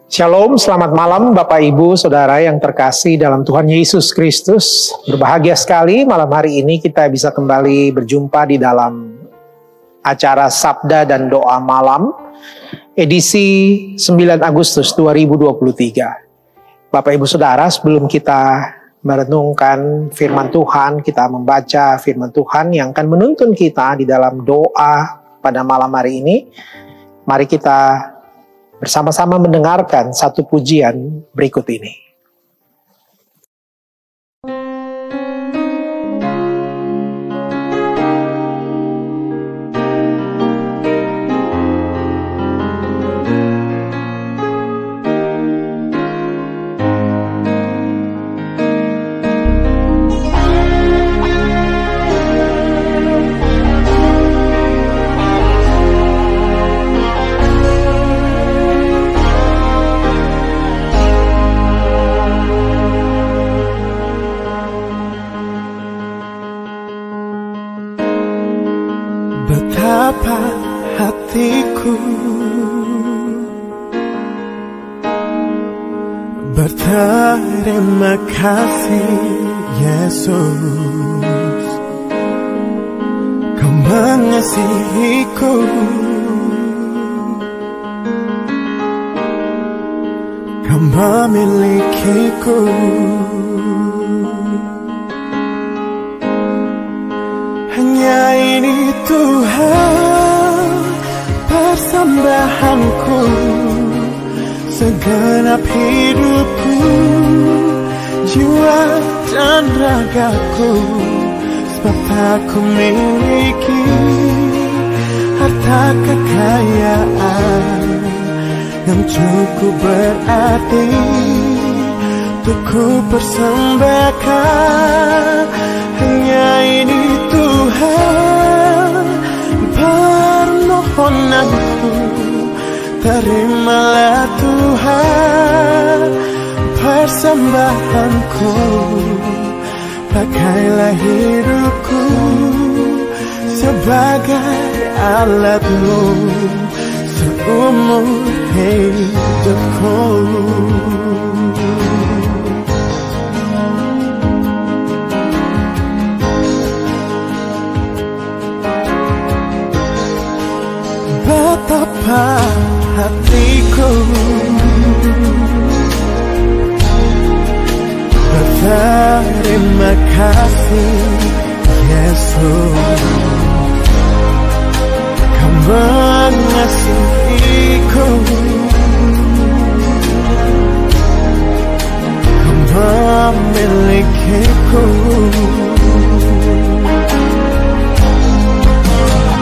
Shalom, selamat malam Bapak Ibu Saudara yang terkasih dalam Tuhan Yesus Kristus. Berbahagia sekali malam hari ini kita bisa kembali berjumpa di dalam acara Sabda dan Doa Malam edisi 9 Agustus 2023. Bapak Ibu Saudara, sebelum kita merenungkan firman Tuhan, kita membaca firman Tuhan yang akan menuntun kita di dalam doa pada malam hari ini. Mari kita bersama-sama mendengarkan satu pujian berikut ini. Betapa hatiku berterima kasih Yesus, Kau mengasihiku, Kau memilikiku. Hanya ini Tuhan persembahanku, segenap hidupku, jiwa dan ragaku. Sebab aku miliki harta kekayaan yang cukup berarti untuk ku persembahkan. Hanya ini Tuhan permohonanku, terimalah Tuhan persembahanku. Pakailah hidupku sebagai alatmu seumur hidupku. Betapa hatiku berterima kasih Yesus, Kau mengasihiku, Kau memilikiku.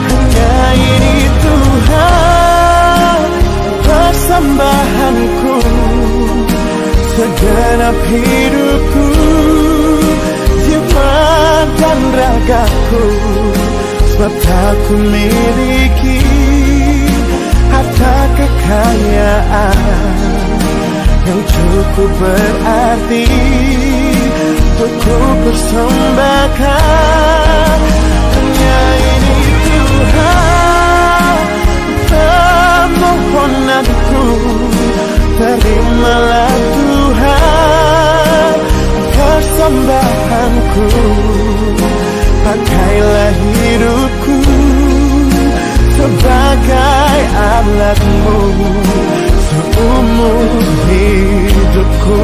Hanya ini Tuhan persembahanku, segenap hidupku, jiwa dan ragaku. Sebab aku miliki harta kekayaan yang cukup berarti untuk ku persembahkan. Hanya ini Tuhan permohonanku, terimalah Tuhan persembahanku. Pakailah hidupku sebagai alatmu seumur hidupku.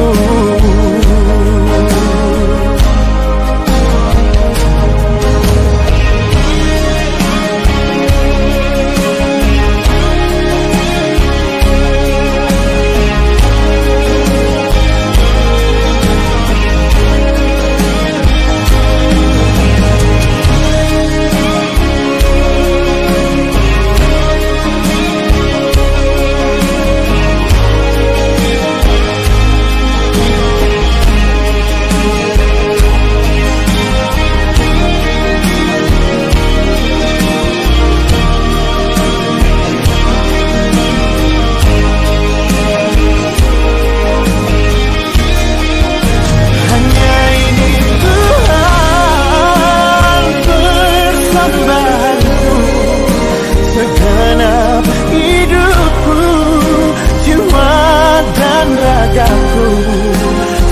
dan ragaku,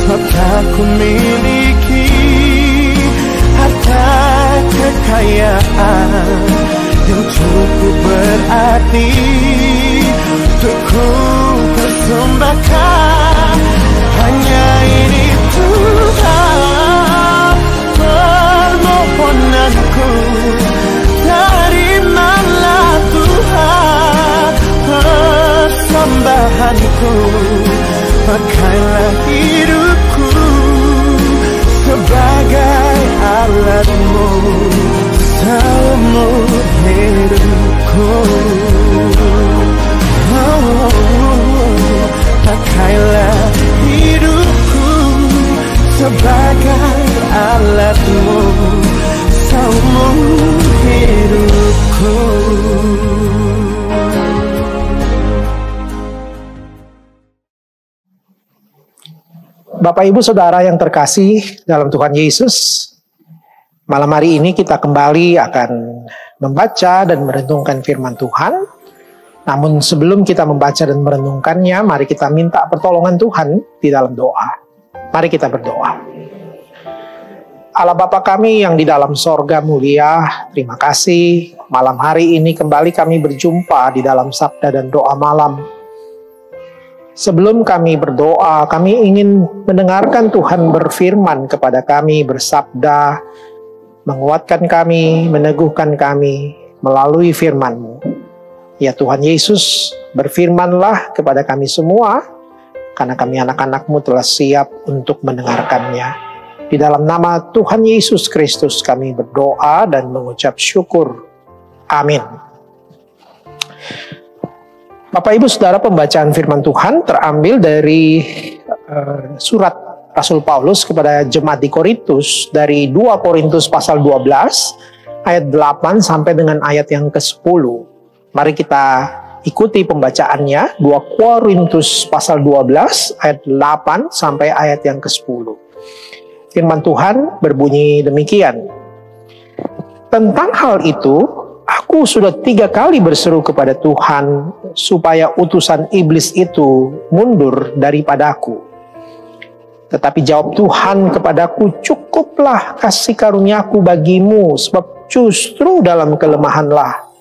sebab tak ku miliki harta kekayaan yang cukup berarti untuk ku persembahkan. Hanya ini Tuhan permohonanku, terimalah Tuhan persembahanku. Pakailah hidupku sebagai alatmu, seumur hidupku. Pakailah hidupku sebagai alatmu, seumur hidupku. Bapak Ibu Saudara yang terkasih dalam Tuhan Yesus, malam hari ini kita kembali akan membaca dan merenungkan firman Tuhan. Namun sebelum kita membaca dan merenungkannya, mari kita minta pertolongan Tuhan di dalam doa. Mari kita berdoa. Allah Bapa kami yang di dalam sorga mulia, terima kasih malam hari ini kembali kami berjumpa di dalam sabda dan doa malam. Sebelum kami berdoa, kami ingin mendengarkan Tuhan berfirman kepada kami, bersabda, menguatkan kami, meneguhkan kami melalui firman-Mu. Ya Tuhan Yesus, berfirmanlah kepada kami semua, karena kami anak-anak-Mu telah siap untuk mendengarkannya. Di dalam nama Tuhan Yesus Kristus kami berdoa dan mengucap syukur. Amin. Bapak Ibu Saudara, pembacaan firman Tuhan terambil dari surat Rasul Paulus kepada jemaat di Korintus, dari 2 Korintus pasal 12 ayat 8 sampai dengan ayat yang ke-10. Mari kita ikuti pembacaannya. 2 Korintus pasal 12 ayat 8 sampai ayat yang ke-10. Firman Tuhan berbunyi demikian. Tentang hal itu, aku sudah 3 kali berseru kepada Tuhan supaya utusan iblis itu mundur daripadaku. Tetapi jawab Tuhan kepadaku, cukuplah kasih karuniaku bagimu, sebab justru dalam kelemahanlah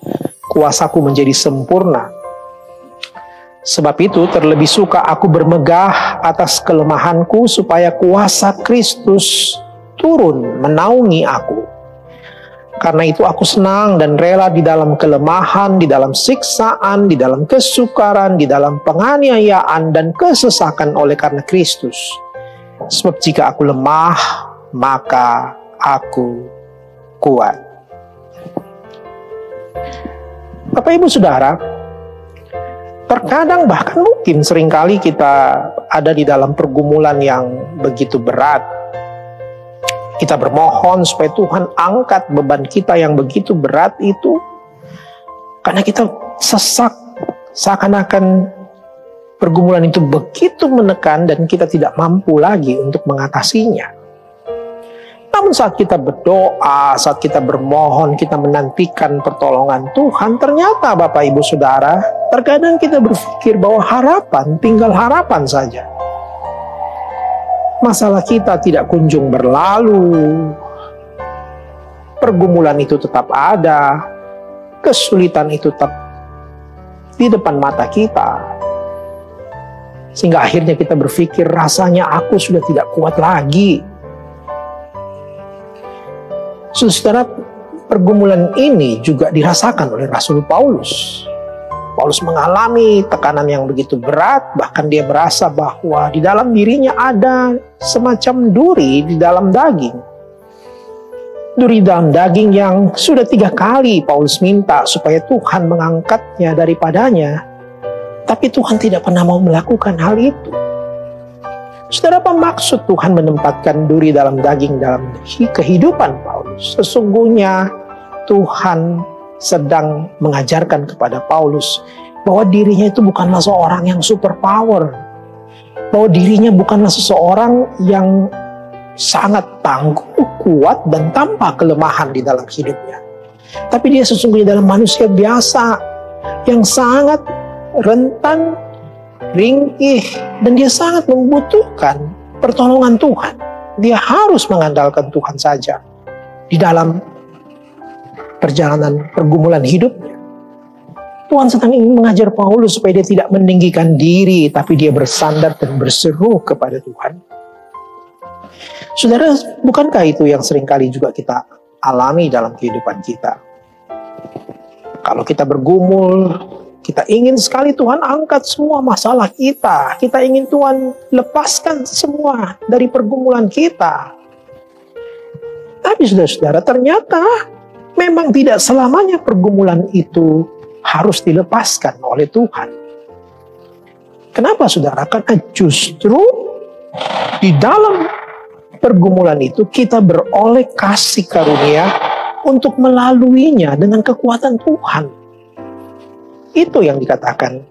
kuasaku menjadi sempurna. Sebab itu terlebih suka aku bermegah atas kelemahanku, supaya kuasa Kristus turun menaungi aku. Karena itu aku senang dan rela di dalam kelemahan, di dalam siksaan, di dalam kesukaran, di dalam penganiayaan dan kesesakan oleh karena Kristus. Sebab jika aku lemah, maka aku kuat. Bapak Ibu Saudara, terkadang bahkan mungkin seringkali kita ada di dalam pergumulan yang begitu berat. Kita bermohon supaya Tuhan angkat beban kita yang begitu berat itu, karena kita sesak, seakan-akan pergumulan itu begitu menekan dan kita tidak mampu lagi untuk mengatasinya. Namun saat kita berdoa, saat kita bermohon, kita menantikan pertolongan Tuhan, ternyata Bapak Ibu Saudara, terkadang kita berpikir bahwa harapan, tinggal harapan saja. Masalah kita tidak kunjung berlalu, pergumulan itu tetap ada, kesulitan itu tetap di depan mata kita. Sehingga akhirnya kita berpikir, rasanya aku sudah tidak kuat lagi. Saudara, pergumulan ini juga dirasakan oleh Rasul Paulus. Paulus mengalami tekanan yang begitu berat, bahkan dia merasa bahwa di dalam dirinya ada semacam duri di dalam daging. Duri dalam daging yang sudah 3 kali Paulus minta supaya Tuhan mengangkatnya daripadanya, tapi Tuhan tidak pernah mau melakukan hal itu. Saudara, apa maksud Tuhan menempatkan duri dalam daging dalam kehidupan Paulus? Sesungguhnya Tuhan sedang mengajarkan kepada Paulus bahwa dirinya itu bukanlah seorang yang super power, bahwa dirinya bukanlah seseorang yang sangat tangguh, kuat, dan tanpa kelemahan di dalam hidupnya. Tapi dia sesungguhnya adalah manusia biasa yang sangat rentan, ringkih, dan dia sangat membutuhkan pertolongan Tuhan. Dia harus mengandalkan Tuhan saja di dalam perjalanan pergumulan hidupnya. Tuhan sedang ingin mengajar Paulus supaya dia tidak meninggikan diri, tapi dia bersandar dan berseru kepada Tuhan. Saudara, bukankah itu yang seringkali juga kita alami dalam kehidupan kita? Kalau kita bergumul, kita ingin sekali Tuhan angkat semua masalah kita. Kita ingin Tuhan lepaskan semua dari pergumulan kita. Tapi saudara-saudara, ternyata memang tidak selamanya pergumulan itu harus dilepaskan oleh Tuhan. Kenapa saudara? Karena justru di dalam pergumulan itu kita beroleh kasih karunia untuk melaluinya dengan kekuatan Tuhan. Itu yang dikatakan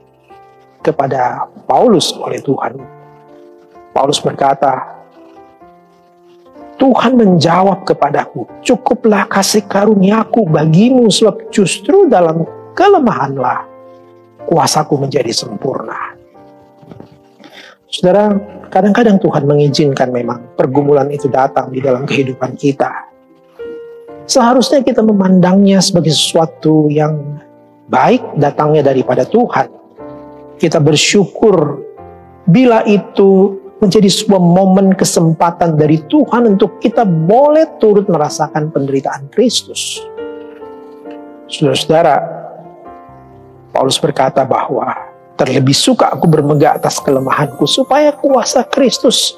kepada Paulus oleh Tuhan. Paulus berkata, Tuhan menjawab kepadaku, cukuplah kasih karuniaku bagimu, sebab justru dalam kelemahanlah kuasaku menjadi sempurna. Saudara, kadang-kadang Tuhan mengizinkan memang pergumulan itu datang di dalam kehidupan kita. Seharusnya kita memandangnya sebagai sesuatu yang baik datangnya daripada Tuhan. Kita bersyukur bila itu menjadi sebuah momen kesempatan dari Tuhan untuk kita boleh turut merasakan penderitaan Kristus. Saudara-saudara, Paulus berkata bahwa terlebih suka aku bermegah atas kelemahanku supaya kuasa Kristus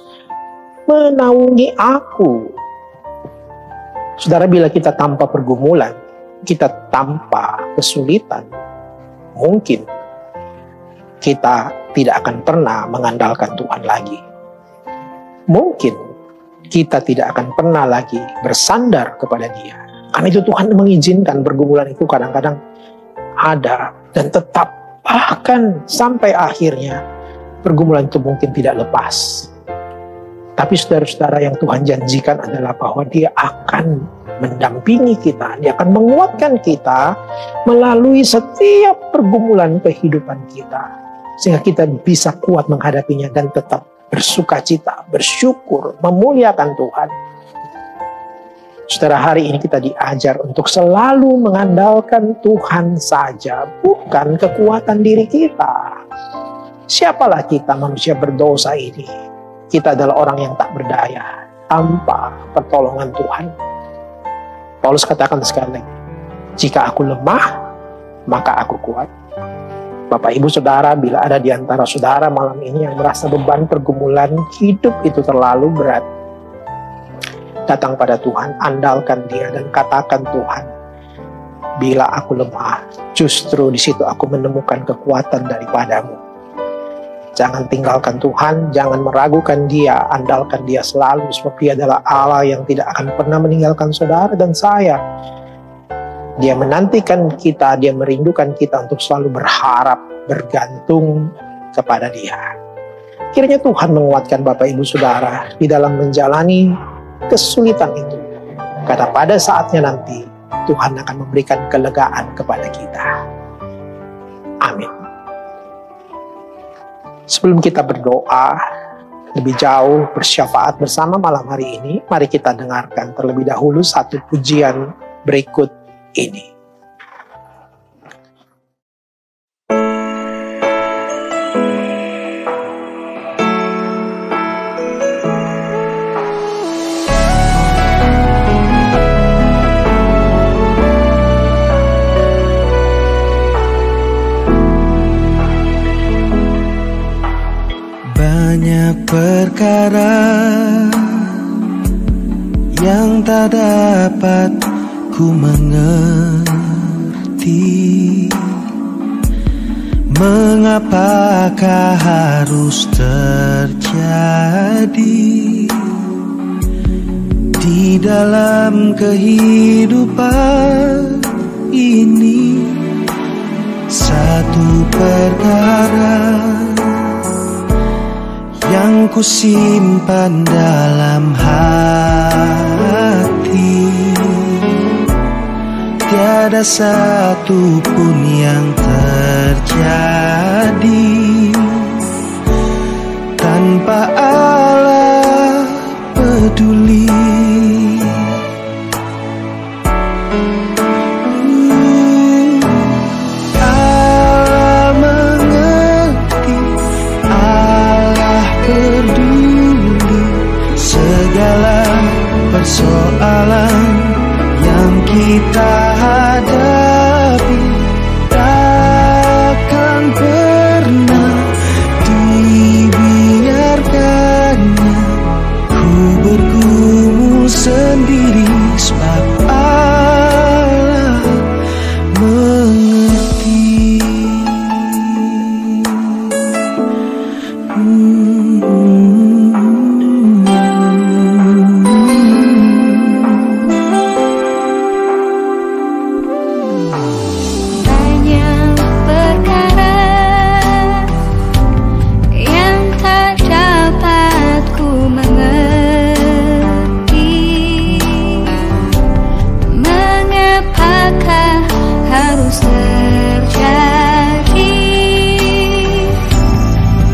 menaungi aku. Saudara, bila kita tanpa pergumulan, kita tanpa kesulitan, mungkin kita tidak akan pernah mengandalkan Tuhan lagi. Mungkin kita tidak akan pernah lagi bersandar kepada Dia. Karena itu Tuhan mengizinkan pergumulan itu kadang-kadang ada dan tetap, bahkan sampai akhirnya pergumulan itu mungkin tidak lepas. Tapi saudara-saudara, yang Tuhan janjikan adalah bahwa Dia akan mendampingi kita, Dia akan menguatkan kita melalui setiap pergumulan kehidupan kita, sehingga kita bisa kuat menghadapinya dan tetap bersukacita, bersyukur, memuliakan Tuhan. Saudara, hari ini kita diajar untuk selalu mengandalkan Tuhan saja, bukan kekuatan diri kita. Siapalah kita, manusia berdosa ini? Kita adalah orang yang tak berdaya tanpa pertolongan Tuhan. Paulus katakan sekali lagi, jika aku lemah, maka aku kuat. Bapak, Ibu, Saudara, bila ada di antara saudara malam ini yang merasa beban pergumulan hidup itu terlalu berat, datang pada Tuhan, andalkan Dia dan katakan, Tuhan, bila aku lemah, justru di situ aku menemukan kekuatan daripadamu. Jangan tinggalkan Tuhan, jangan meragukan Dia, andalkan Dia selalu, sebab Dia adalah Allah yang tidak akan pernah meninggalkan saudara dan saya. Dia menantikan kita, Dia merindukan kita untuk selalu berharap, bergantung kepada Dia. Kiranya Tuhan menguatkan Bapak, Ibu, Saudara di dalam menjalani kesulitan itu. Karena pada saatnya nanti Tuhan akan memberikan kelegaan kepada kita. Amin. Sebelum kita berdoa lebih jauh bersyafaat bersama malam hari ini, mari kita dengarkan terlebih dahulu satu pujian berikut ini. Banyak perkara yang tak dapat ku mengerti, mengapakah harus terjadi di dalam kehidupan ini. Satu perkara yang ku simpan dalam hati, tiada satu pun yang terjadi tanpa Allah peduli. Allah mengerti, Allah peduli segala persoalan yang kita hadapi. Takkan pernah dibiarkannya ku bergumul sendiri, sebab Allah mengerti. Banyak perkara yang tak dapat ku mengerti. Mengapakah harus terjadi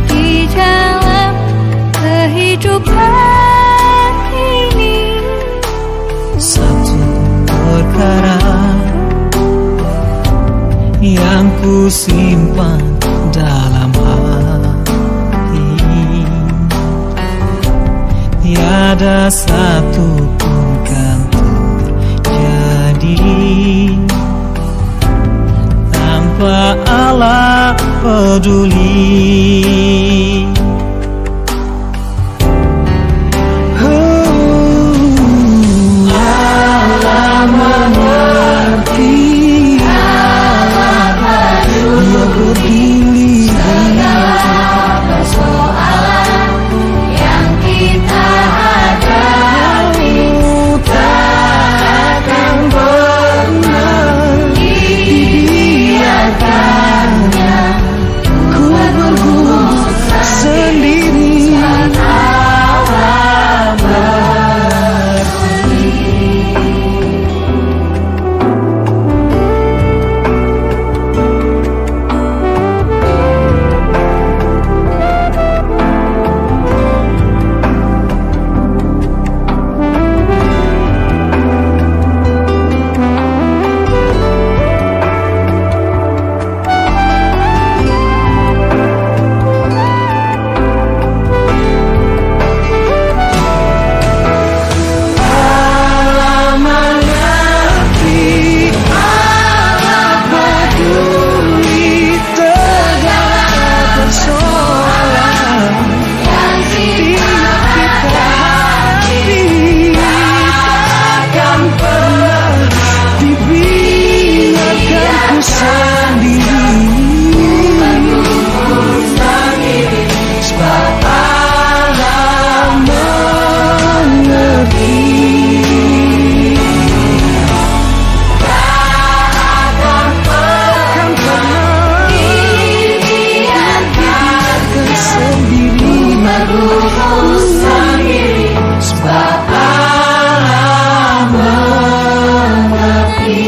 di dalam kehidupan ini? Satu perkara yang ku simpan dalam hati, tiada satu pun kan terjadi tanpa Allah peduli. Allah mengerti, Dia peduli Segala persoalan yang kita hadapi, takkan pernah dibiarkannya ku bergumul sendiri. Allah mengerti. Allah mengerti, Allah peduli segala persoalan yang kita hadapi. Takkan pernah dibiarkan ku sendiri, sebab Allah mengerti. Takkan pernah dibiarkan sendiri, sebab Allah mengerti.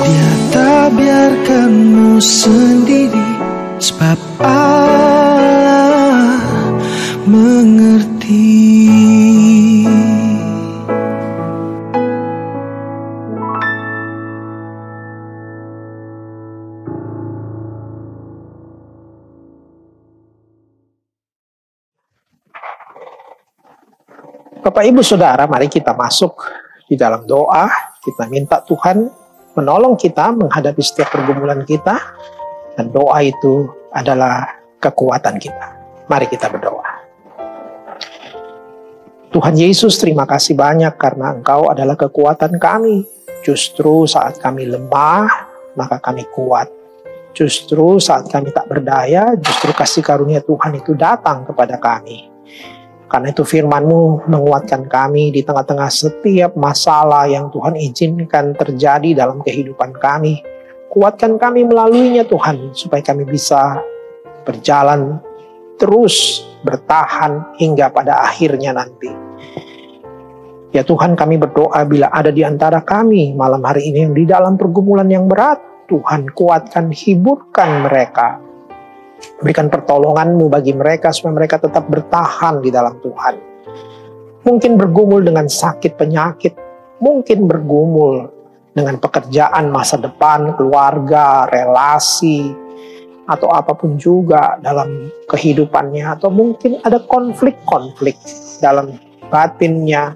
Dia tak biarkanmu sendiri, sebab Allah mengerti. Bapak Ibu Saudara, mari kita masuk di dalam doa. Kita minta Tuhan menolong kita menghadapi setiap pergumulan kita. Dan doa itu adalah kekuatan kita. Mari kita berdoa. Tuhan Yesus, terima kasih banyak karena Engkau adalah kekuatan kami. Justru saat kami lemah, maka kami kuat. Justru saat kami tak berdaya, justru kasih karunia Tuhan itu datang kepada kami. Karena itu firman-Mu menguatkan kami di tengah-tengah setiap masalah yang Tuhan izinkan terjadi dalam kehidupan kami. Kuatkan kami melaluinya Tuhan, supaya kami bisa berjalan terus, bertahan hingga pada akhirnya nanti. Ya Tuhan, kami berdoa bila ada di antara kami malam hari ini yang di dalam pergumulan yang berat, Tuhan kuatkan, hiburkan mereka. Berikan pertolongan-Mu bagi mereka supaya mereka tetap bertahan di dalam Tuhan. Mungkin bergumul dengan sakit penyakit, mungkin bergumul dengan pekerjaan masa depan, keluarga, relasi, atau apapun juga dalam kehidupannya. Atau mungkin ada konflik-konflik dalam batinnya,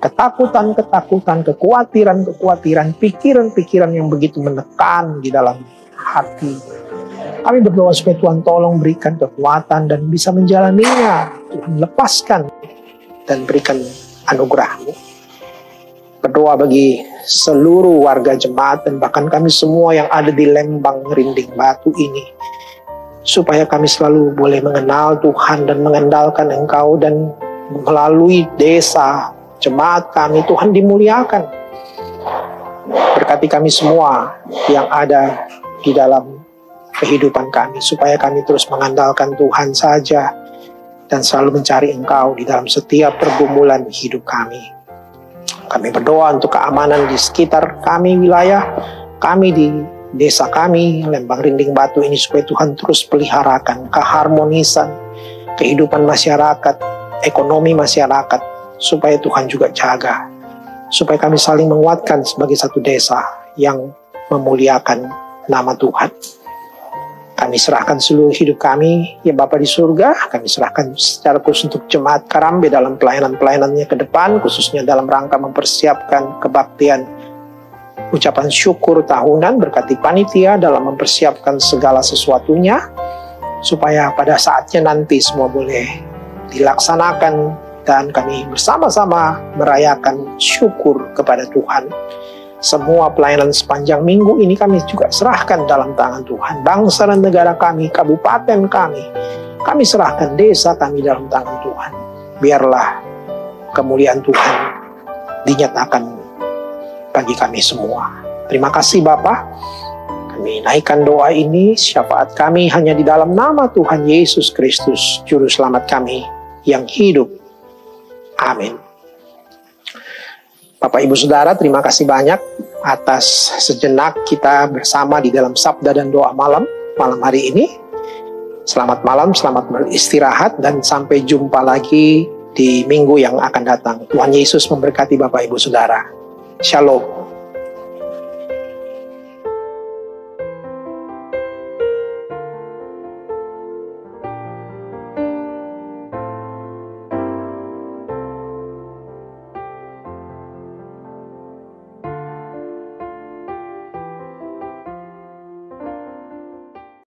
ketakutan-ketakutan, kekhawatiran-kekhawatiran, pikiran-pikiran yang begitu menekan di dalam hati. Kami berdoa supaya Tuhan tolong berikan kekuatan dan bisa menjalaninya. Tuhan lepaskan dan berikan anugerah-Mu. Berdoa bagi seluruh warga jemaat dan bahkan kami semua yang ada di Lembang Rinding Batu ini, supaya kami selalu boleh mengenal Tuhan dan mengandalkan Engkau, dan melalui desa jemaat kami Tuhan dimuliakan. Berkati kami semua yang ada di dalam kehidupan kami, supaya kami terus mengandalkan Tuhan saja dan selalu mencari Engkau di dalam setiap pergumulan hidup kami. Kami berdoa untuk keamanan di sekitar kami, wilayah kami, di desa kami, Lembang Rinding Batu ini, supaya Tuhan terus peliharakan keharmonisan kehidupan masyarakat, ekonomi masyarakat, supaya Tuhan juga jaga, supaya kami saling menguatkan sebagai satu desa yang memuliakan nama Tuhan. Kami serahkan seluruh hidup kami, ya Bapa di surga. Kami serahkan secara khusus untuk jemaat Karambe dalam pelayanan-pelayanannya ke depan, khususnya dalam rangka mempersiapkan kebaktian ucapan syukur tahunan. Berkati panitia dalam mempersiapkan segala sesuatunya, supaya pada saatnya nanti semua boleh dilaksanakan dan kami bersama-sama merayakan syukur kepada Tuhan. Semua pelayanan sepanjang minggu ini kami juga serahkan dalam tangan Tuhan. Bangsa dan negara kami, kabupaten kami serahkan desa kami dalam tangan Tuhan. Biarlah kemuliaan Tuhan dinyatakan bagi kami semua. Terima kasih Bapa. Kami naikkan doa ini, syafaat kami hanya di dalam nama Tuhan Yesus Kristus, Juru Selamat kami yang hidup. Amin. Bapak Ibu Saudara, terima kasih banyak atas sejenak kita bersama di dalam sabda dan doa malam hari ini. Selamat malam, selamat beristirahat, dan sampai jumpa lagi di minggu yang akan datang. Tuhan Yesus memberkati Bapak Ibu Saudara. Shalom.